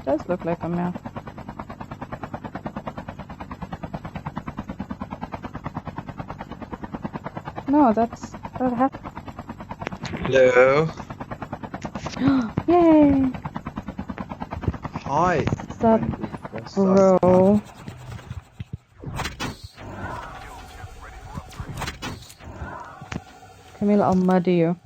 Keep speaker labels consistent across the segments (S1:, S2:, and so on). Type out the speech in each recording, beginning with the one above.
S1: Does look like him, yeah. No, that happened.
S2: Hello.
S1: Yay!
S2: Hi.
S1: What's up, bro? Camille, I'll murder you.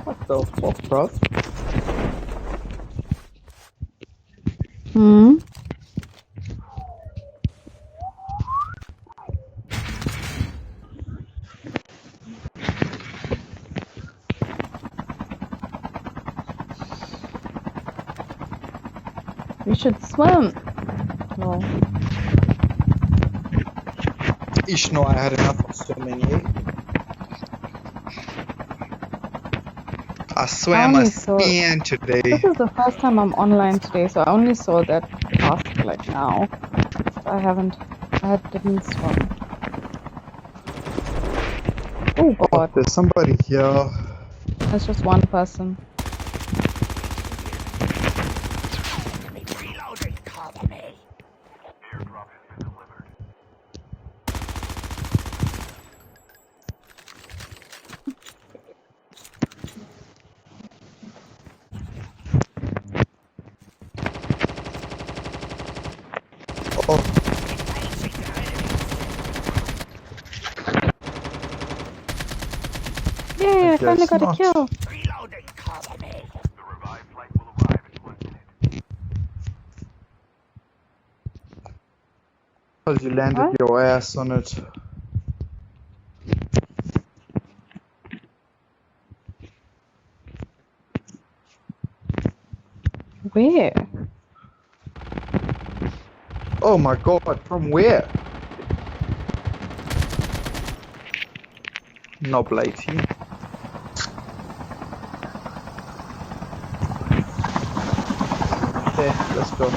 S2: What the fuck, bro?
S1: Hmm? We should swim. No.
S2: Ish, no, I had enough of swimming, eh? I swam a span today.
S1: This is the first time I'm online today, so I only saw that task like now. I didn't swim. Oh god.
S2: There's somebody here.
S1: That's just one person.
S2: Oh.
S1: Yay, I finally got a kill.
S2: Because you landed your ass on it.
S1: Where?
S2: Oh my god, from where? No blatey. Okay, let's go.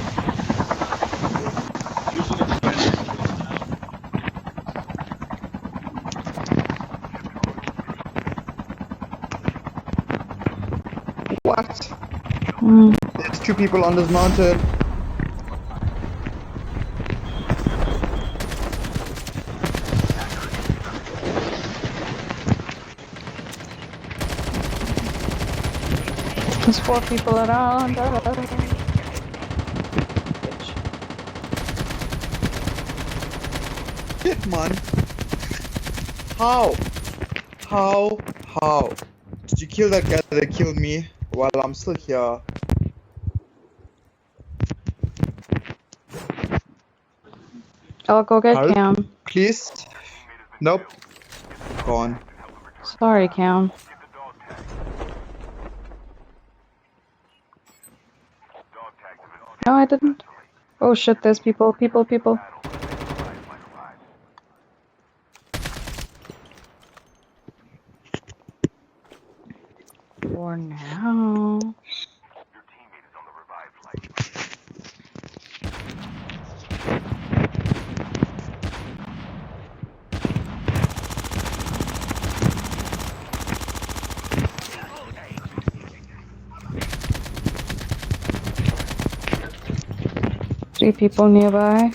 S2: What? There's 2 people on this mountain.
S1: There's 4 people around.
S2: Shit, man. How? Did you kill that guy that killed me while I'm still here?
S1: I'll go get Cam.
S2: Please? Nope. Gone.
S1: Sorry, Cam. No, I didn't. Oh shit, there's people. For now. 3 people nearby.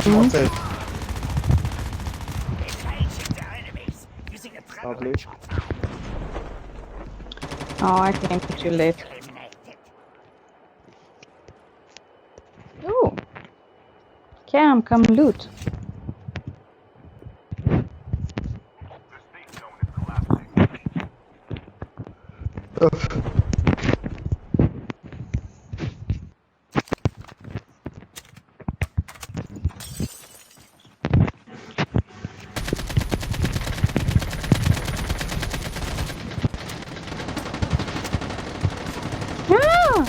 S2: What's it? Lovely.
S1: Oh, I came too late. Ooh, Cam, come loot. Ah!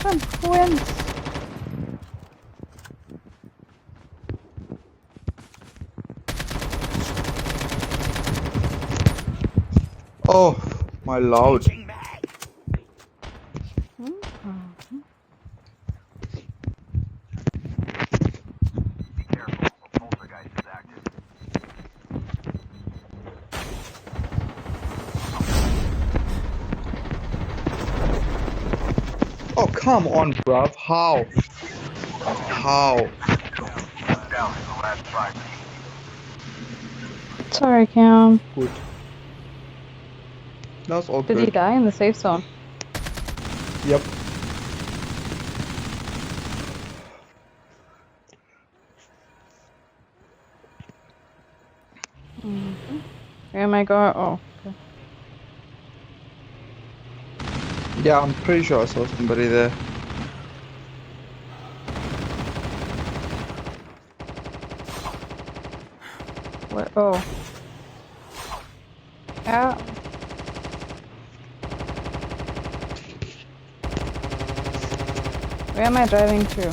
S1: Come, who wins?
S2: Oh, my lord. Oh, come on, bruv. How? How?
S1: Sorry, Cam.
S2: Good. That's all
S1: Did he
S2: good.
S1: die in the safe zone?
S2: Yep.
S1: Where am I going? Oh, okay.
S2: Yeah, I'm pretty sure I saw somebody there.
S1: What? Oh. Yeah. Where am I driving to?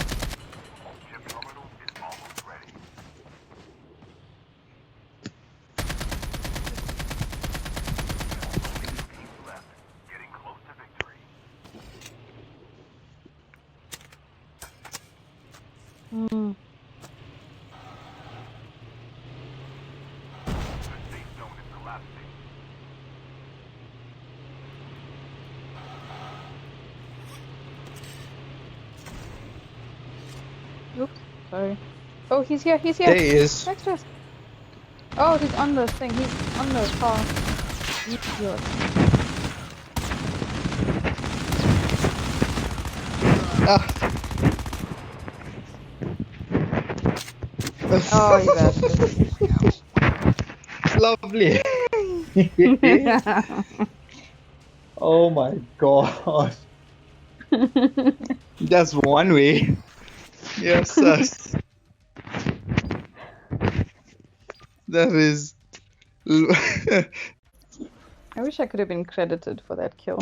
S1: Hmm. Oops, sorry. Oh, he's here, he's here!
S2: There he is.
S1: Next to us! Oh, he's on the thing, he's on the car. Idiot.
S2: Ah.
S1: Oh, you bastard.
S2: Lovely. Oh my god. That's one way. Yes, sus. That is.
S1: I wish I could have been credited for that kill.